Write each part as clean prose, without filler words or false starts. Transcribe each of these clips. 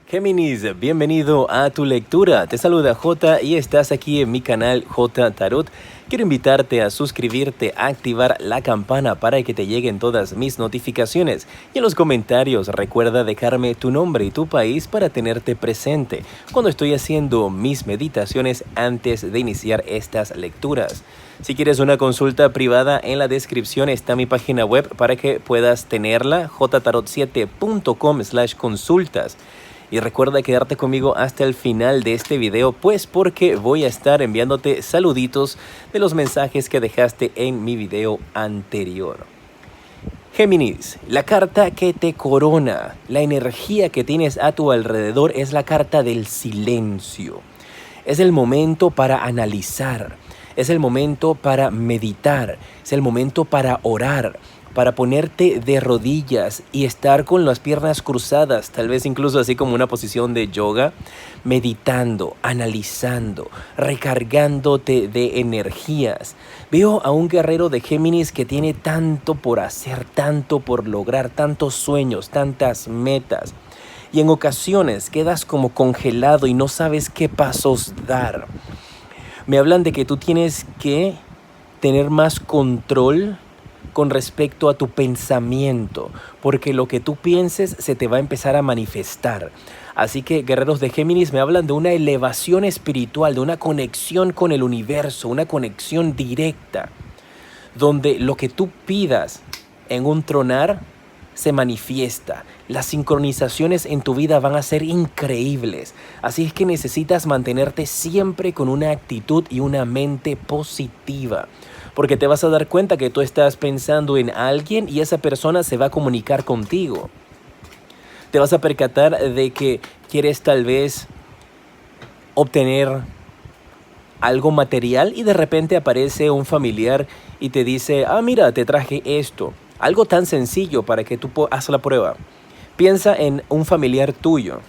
Géminis, bienvenido a tu lectura. Te saluda J y estás aquí en mi canal J Tarot. Quiero invitarte a suscribirte, a activar la campana para que te lleguen todas mis notificaciones. Y en los comentarios recuerda dejarme tu nombre y tu país para tenerte presente cuando estoy haciendo mis meditaciones antes de iniciar estas lecturas. Si quieres una consulta privada, en la descripción está mi página web para que puedas tenerla, jtarot7.com/consultas. Y recuerda quedarte conmigo hasta el final de este video, pues porque voy a estar enviándote saluditos de los mensajes que dejaste en mi video anterior. Géminis, la carta que te corona, la energía que tienes a tu alrededor es la carta del silencio. Es el momento para analizar, es el momento para meditar, es el momento para orar, para ponerte de rodillas y estar con las piernas cruzadas, tal vez incluso así como una posición de yoga, meditando, analizando, recargándote de energías. Veo a un guerrero de Géminis que tiene tanto por hacer, tanto por lograr, tantos sueños, tantas metas. Y en ocasiones quedas como congelado y no sabes qué pasos dar. Me hablan de que tú tienes que tener más control con respecto a tu pensamiento, porque lo que tú pienses se te va a empezar a manifestar. Así que guerreros de Géminis me hablan de una elevación espiritual, de una conexión con el universo, una conexión directa, donde lo que tú pidas en un tronar se manifiesta. Las sincronizaciones en tu vida van a ser increíbles. Así es que necesitas mantenerte siempre con una actitud y una mente positiva, porque te vas a dar cuenta que tú estás pensando en alguien y esa persona se va a comunicar contigo. Te vas a percatar de que quieres tal vez obtener algo material y de repente aparece un familiar y te dice, mira, te traje esto. Algo tan sencillo para que tú hagas la prueba. Piensa en un familiar tuyo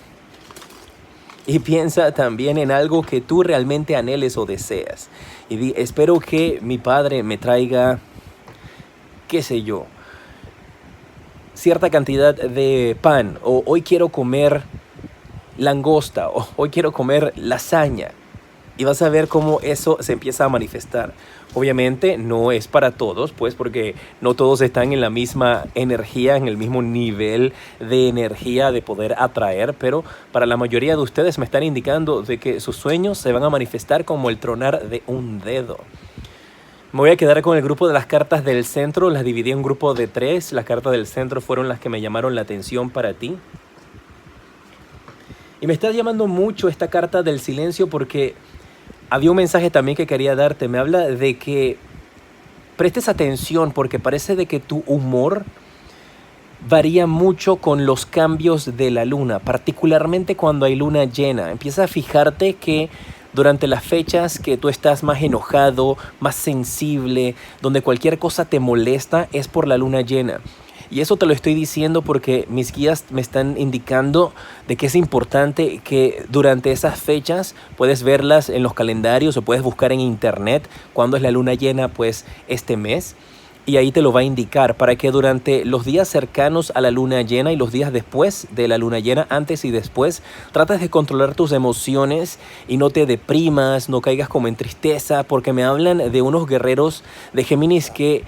y piensa también en algo que tú realmente anheles o deseas. Y espero que mi padre me traiga, qué sé yo, cierta cantidad de pan, o hoy quiero comer langosta, o hoy quiero comer lasaña. Y vas a ver cómo eso se empieza a manifestar. Obviamente no es para todos, pues porque no todos están en la misma energía, en el mismo nivel de energía de poder atraer, pero para la mayoría de ustedes me están indicando de que sus sueños se van a manifestar como el tronar de un dedo. Me voy a quedar con el grupo de las cartas del centro, las dividí en un grupo de 3. Las cartas del centro fueron las que me llamaron la atención para ti. Y me está llamando mucho esta carta del silencio porque había un mensaje también que quería darte. Me habla de que prestes atención porque parece de que tu humor varía mucho con los cambios de la luna, particularmente cuando hay luna llena. Empieza a fijarte que durante las fechas que tú estás más enojado, más sensible, donde cualquier cosa te molesta, es por la luna llena. Y eso te lo estoy diciendo porque mis guías me están indicando de que es importante que durante esas fechas puedes verlas en los calendarios o puedes buscar en internet cuándo es la luna llena, pues este mes. Y ahí te lo va a indicar para que durante los días cercanos a la luna llena y los días después de la luna llena, antes y después, trates de controlar tus emociones y no te deprimas, no caigas como en tristeza, porque me hablan de unos guerreros de Géminis que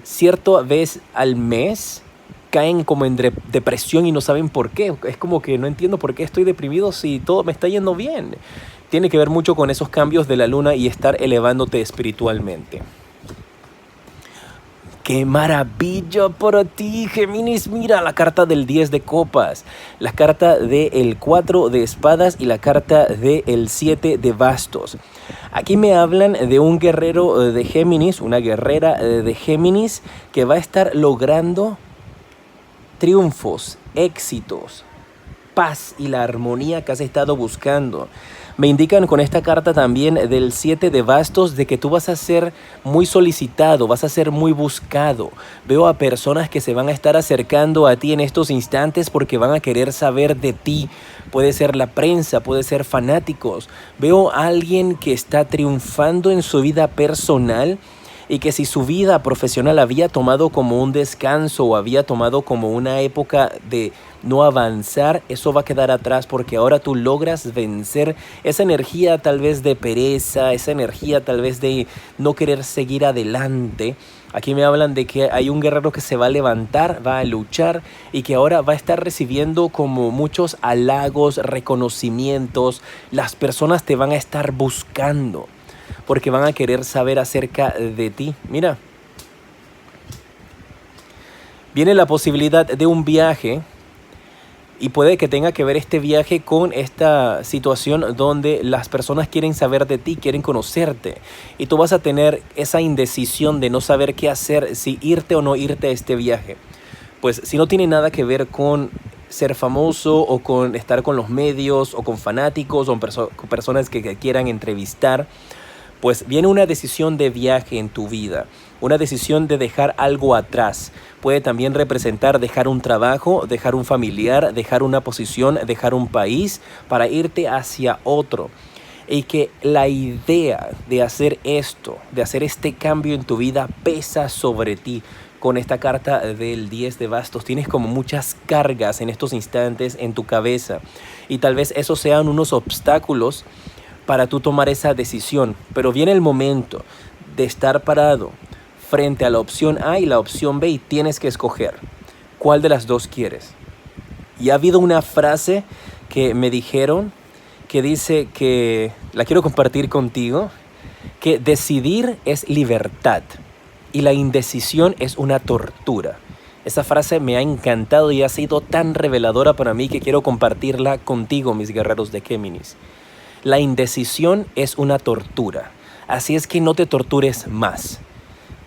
cierta vez al mes caen como en depresión y no saben por qué. Es como que no entiendo por qué estoy deprimido si todo me está yendo bien. Tiene que ver mucho con esos cambios de la luna y estar elevándote espiritualmente. ¡Qué maravilla para ti, Géminis! Mira la carta del 10 de copas, la carta del 4 de espadas y la carta del 7 de bastos. Aquí me hablan de un guerrero de Géminis, una guerrera de Géminis que va a estar logrando triunfos, éxitos, paz y la armonía que has estado buscando. Me indican con esta carta también del 7 de bastos de que tú vas a ser muy solicitado, vas a ser muy buscado. Veo a personas que se van a estar acercando a ti en estos instantes porque van a querer saber de ti. Puede ser la prensa, puede ser fanáticos. Veo a alguien que está triunfando en su vida personal y que si su vida profesional había tomado como un descanso o había tomado como una época de no avanzar, eso va a quedar atrás porque ahora tú logras vencer esa energía tal vez de pereza, esa energía tal vez de no querer seguir adelante. Aquí me hablan de que hay un guerrero que se va a levantar, va a luchar y que ahora va a estar recibiendo como muchos halagos, reconocimientos. Las personas te van a estar buscando porque van a querer saber acerca de ti. Mira, viene la posibilidad de un viaje y puede que tenga que ver este viaje con esta situación donde las personas quieren saber de ti, quieren conocerte. Y tú vas a tener esa indecisión de no saber qué hacer, si irte o no irte a este viaje. Pues si no tiene nada que ver con ser famoso o con estar con los medios o con fanáticos o con personas que quieran entrevistar, pues viene una decisión de viaje en tu vida, una decisión de dejar algo atrás. Puede también representar dejar un trabajo, dejar un familiar, dejar una posición, dejar un país para irte hacia otro. Y que la idea de hacer esto, de hacer este cambio en tu vida pesa sobre ti. Con esta carta del 10 de bastos tienes como muchas cargas en estos instantes en tu cabeza. Y tal vez esos sean unos obstáculos para tú tomar esa decisión, pero viene el momento de estar parado frente a la opción A y la opción B y tienes que escoger cuál de las dos quieres. Y ha habido una frase que me dijeron que dice que la quiero compartir contigo, que decidir es libertad y la indecisión es una tortura. Esa frase me ha encantado y ha sido tan reveladora para mí que quiero compartirla contigo, mis guerreros de Géminis. La indecisión es una tortura, así es que no te tortures más.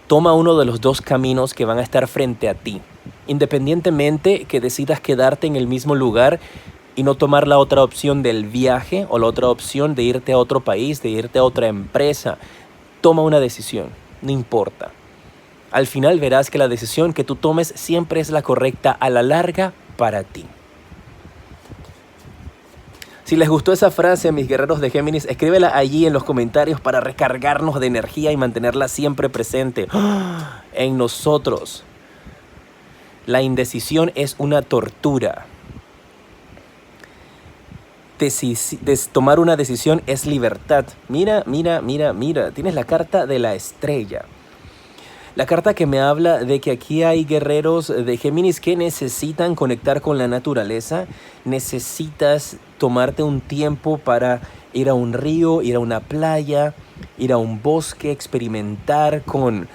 Toma uno de los dos caminos que van a estar frente a ti, independientemente que decidas quedarte en el mismo lugar y no tomar la otra opción del viaje o la otra opción de irte a otro país, de irte a otra empresa. Toma una decisión, no importa. Al final verás que la decisión que tú tomes siempre es la correcta a la larga para ti. Si les gustó esa frase, mis guerreros de Géminis, escríbela allí en los comentarios para recargarnos de energía y mantenerla siempre presente en nosotros. La indecisión es una tortura. Tomar una decisión es libertad. Mira, mira, mira, mira. Tienes la carta de la estrella. La carta que me habla de que aquí hay guerreros de Géminis que necesitan conectar con la naturaleza. Necesitas tomarte un tiempo para ir a un río, ir a una playa, ir a un bosque, experimentar con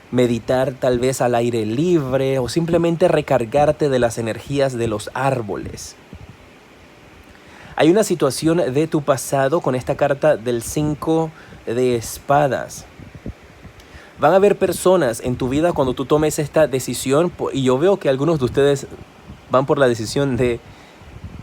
meditar tal vez al aire libre o simplemente recargarte de las energías de los árboles. Hay una situación de tu pasado con esta carta del 5 de espadas. Van a haber personas en tu vida cuando tú tomes esta decisión, y yo veo que algunos de ustedes van por la decisión de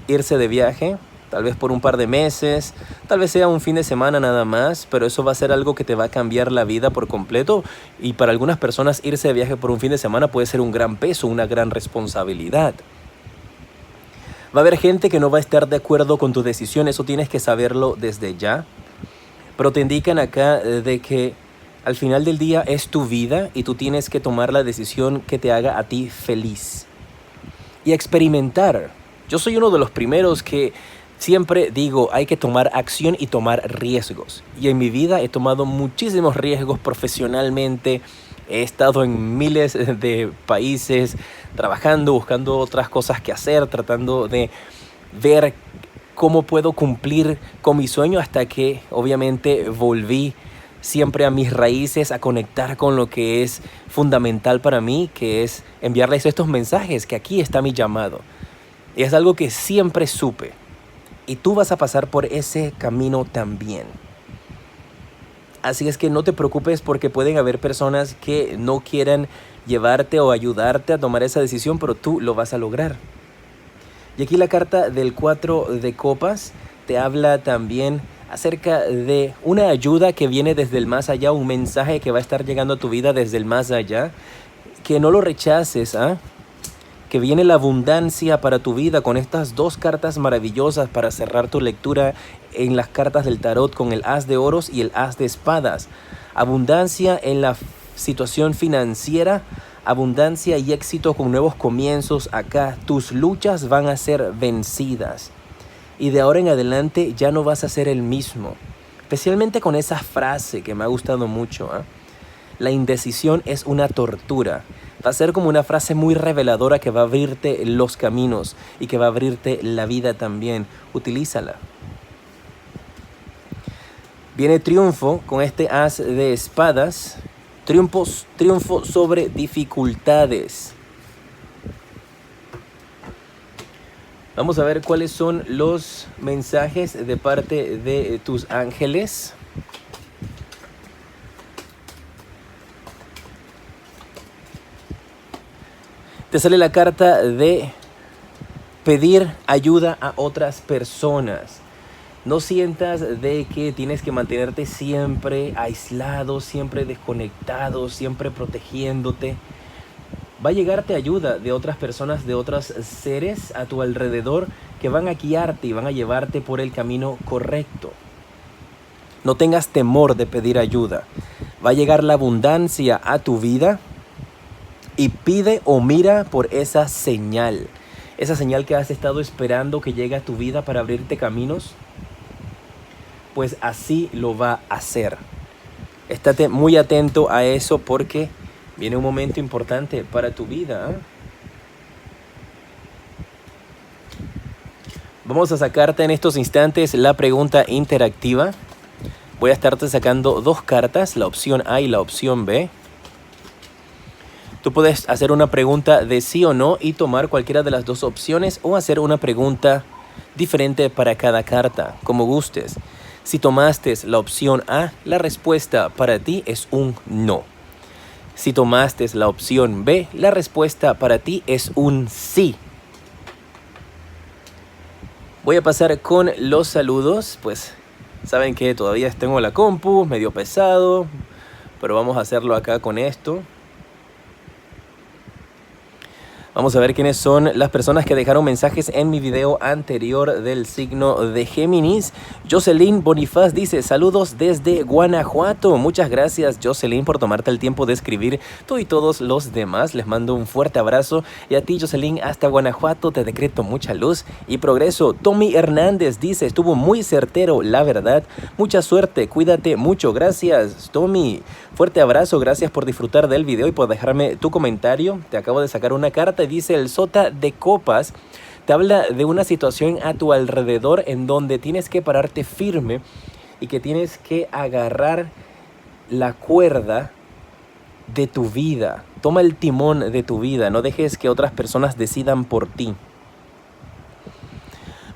irse de viaje, tal vez por un par de meses, tal vez sea un fin de semana nada más, pero eso va a ser algo que te va a cambiar la vida por completo. Y para algunas personas irse de viaje por un fin de semana puede ser un gran peso, una gran responsabilidad. Va a haber gente que no va a estar de acuerdo con tu decisión, eso tienes que saberlo desde ya. Pero te indican acá de que al final del día es tu vida y tú tienes que tomar la decisión que te haga a ti feliz. Y experimentar. Yo soy uno de los primeros que siempre digo, hay que tomar acción y tomar riesgos. Y en mi vida he tomado muchísimos riesgos profesionalmente. He estado en miles de países trabajando, buscando otras cosas que hacer, tratando de ver cómo puedo cumplir con mi sueño hasta que obviamente volví siempre a mis raíces, a conectar con lo que es fundamental para mí, que es enviarles estos mensajes, que aquí está mi llamado. Y es algo que siempre supe. Y tú vas a pasar por ese camino también. Así es que no te preocupes porque pueden haber personas que no quieran llevarte o ayudarte a tomar esa decisión, pero tú lo vas a lograr. Y aquí la carta del 4 de copas te habla también acerca de una ayuda que viene desde el más allá, un mensaje que va a estar llegando a tu vida desde el más allá, que no lo rechaces, que viene la abundancia para tu vida con estas dos cartas maravillosas para cerrar tu lectura en las cartas del tarot con el as de oros y el as de espadas. Abundancia en la situación financiera, abundancia y éxito con nuevos comienzos acá. Tus luchas van a ser vencidas. Y de ahora en adelante ya no vas a ser el mismo. Especialmente con esa frase que me ha gustado mucho, ¿eh? La indecisión es una tortura. Va a ser como una frase muy reveladora que va a abrirte los caminos y que va a abrirte la vida también. Utilízala. Viene triunfo con este as de espadas. Triunfo sobre dificultades. Vamos a ver cuáles son los mensajes de parte de tus ángeles. Te sale la carta de pedir ayuda a otras personas. No sientas de que tienes que mantenerte siempre aislado, siempre desconectado, siempre protegiéndote. Va a llegarte ayuda de otras personas, de otros seres a tu alrededor que van a guiarte y van a llevarte por el camino correcto. No tengas temor de pedir ayuda. Va a llegar la abundancia a tu vida y pide o mira por esa señal. Esa señal que has estado esperando que llegue a tu vida para abrirte caminos. Pues así lo va a hacer. Estate muy atento a eso porque viene un momento importante para tu vida, ¿eh? Vamos a sacarte en estos instantes la pregunta interactiva. Voy a estarte sacando dos cartas, la opción A y la opción B. Tú puedes hacer una pregunta de sí o no y tomar cualquiera de las dos opciones o hacer una pregunta diferente para cada carta, como gustes. Si tomaste la opción A, la respuesta para ti es un no. Si tomaste la opción B, la respuesta para ti es un sí. Voy a pasar con los saludos, pues saben que todavía tengo la compu, medio pesado, pero vamos a hacerlo acá con esto. Vamos a ver quiénes son las personas que dejaron mensajes en mi video anterior del signo de Géminis. Jocelyn Bonifaz dice, saludos desde Guanajuato. Muchas gracias, Jocelyn, por tomarte el tiempo de escribir. Tú y todos los demás, les mando un fuerte abrazo. Y a ti, Jocelyn, hasta Guanajuato, te decreto mucha luz y progreso. Tommy Hernández dice, estuvo muy certero, la verdad. Mucha suerte, cuídate mucho. Gracias, Tommy. Fuerte abrazo, gracias por disfrutar del video y por dejarme tu comentario. Te acabo de sacar una carta y dice el Sota de Copas. Te habla de una situación a tu alrededor en donde tienes que pararte firme y que tienes que agarrar la cuerda de tu vida. Toma el timón de tu vida, no dejes que otras personas decidan por ti.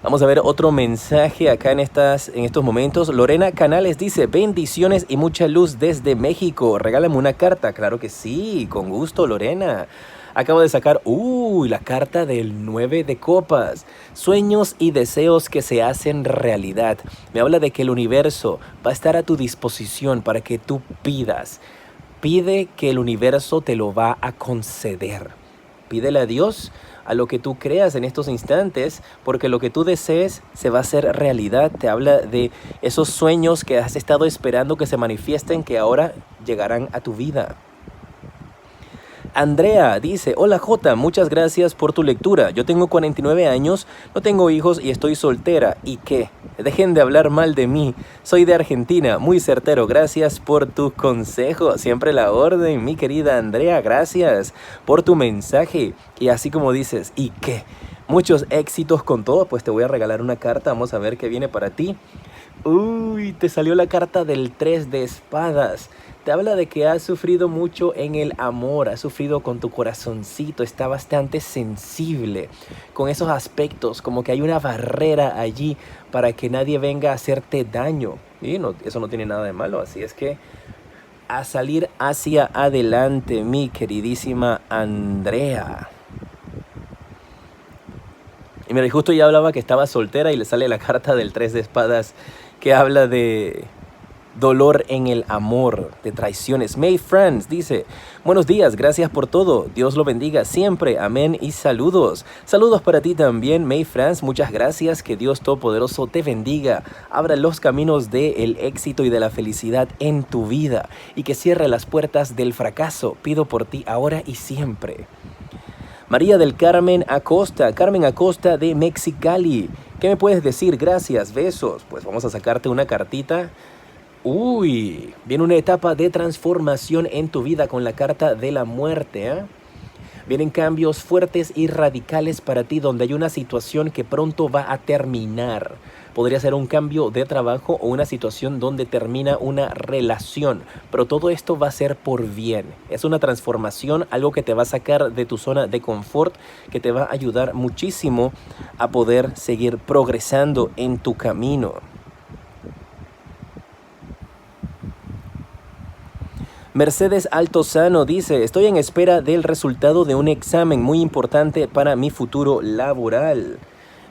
Vamos a ver otro mensaje acá en estos momentos. Lorena Canales dice, bendiciones y mucha luz desde México. Regálame una carta. Claro que sí, con gusto, Lorena. Acabo de sacar, la carta del 9 de copas. Sueños y deseos que se hacen realidad. Me habla de que el universo va a estar a tu disposición para que tú pidas. Pide que el universo te lo va a conceder. Pídele a Dios a lo que tú creas en estos instantes, porque lo que tú desees se va a hacer realidad. Te habla de esos sueños que has estado esperando que se manifiesten, que ahora llegarán a tu vida. Andrea dice, hola Jota, muchas gracias por tu lectura. Yo tengo 49 años, no tengo hijos y estoy soltera. ¿Y qué? Dejen de hablar mal de mí. Soy de Argentina, muy certero. Gracias por tu consejo. Siempre la orden, mi querida Andrea. Gracias por tu mensaje. Y así como dices, ¿y qué? Muchos éxitos con todo. Pues te voy a regalar una carta. Vamos a ver qué viene para ti. Te salió la carta del 3 de espadas. Te habla de que has sufrido mucho en el amor, has sufrido con tu corazoncito, está bastante sensible con esos aspectos, como que hay una barrera allí para que nadie venga a hacerte daño. Y no, eso no tiene nada de malo, así es que a salir hacia adelante, mi queridísima Andrea. Y mira, justo ya hablaba que estaba soltera y le sale la carta del 3 de espadas que habla de dolor en el amor, de traiciones. May Franz dice, buenos días, gracias por todo, Dios lo bendiga siempre, amén y saludos. Saludos para ti también, May Franz, muchas gracias, que Dios Todopoderoso te bendiga, abra los caminos del éxito y de la felicidad en tu vida y que cierre las puertas del fracaso. Pido por ti ahora y siempre. María del Carmen Acosta de Mexicali. ¿Qué me puedes decir? Gracias, besos. Pues vamos a sacarte una cartita. Uy, viene una etapa de transformación en tu vida con la carta de la muerte, ¿eh? Vienen cambios fuertes y radicales para ti, donde hay una situación que pronto va a terminar. Podría ser un cambio de trabajo o una situación donde termina una relación, pero todo esto va a ser por bien. Es una transformación, algo que te va a sacar de tu zona de confort, que te va a ayudar muchísimo a poder seguir progresando en tu camino. Mercedes Altozano dice, estoy en espera del resultado de un examen muy importante para mi futuro laboral.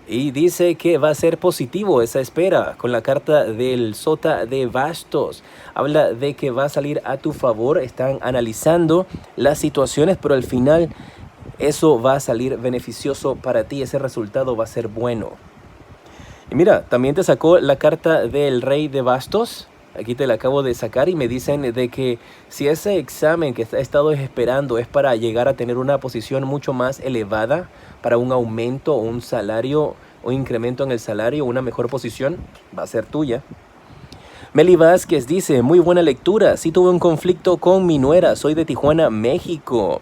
Y dice que va a ser positivo esa espera con la carta del Sota de Bastos. Habla de que va a salir a tu favor, están analizando las situaciones, pero al final eso va a salir beneficioso para ti, ese resultado va a ser bueno. Y mira, también te sacó la carta del Rey de Bastos. Aquí te la acabo de sacar y me dicen de que si ese examen que has estado esperando es para llegar a tener una posición mucho más elevada, para un aumento o un salario o incremento en el salario, una mejor posición, va a ser tuya. Meli Vázquez dice, muy buena lectura, sí tuve un conflicto con mi nuera, soy de Tijuana, México.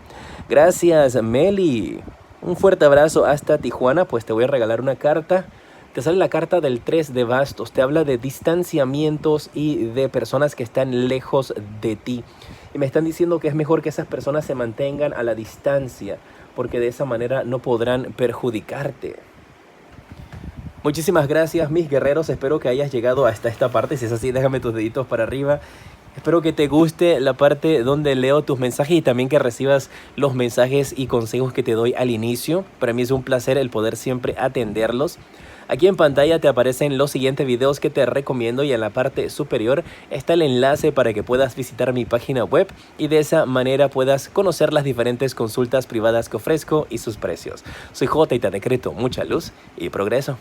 Gracias, Meli. Un fuerte abrazo hasta Tijuana, pues te voy a regalar una carta. Te sale la carta del 3 de bastos, te habla de distanciamientos y de personas que están lejos de ti. Y me están diciendo que es mejor que esas personas se mantengan a la distancia, porque de esa manera no podrán perjudicarte. Muchísimas gracias, mis guerreros, espero que hayas llegado hasta esta parte. Si es así, déjame tus deditos para arriba. Espero que te guste la parte donde leo tus mensajes y también que recibas los mensajes y consejos que te doy al inicio. Para mí es un placer el poder siempre atenderlos. Aquí en pantalla te aparecen los siguientes videos que te recomiendo y en la parte superior está el enlace para que puedas visitar mi página web y de esa manera puedas conocer las diferentes consultas privadas que ofrezco y sus precios. Soy J y te decreto mucha luz y progreso.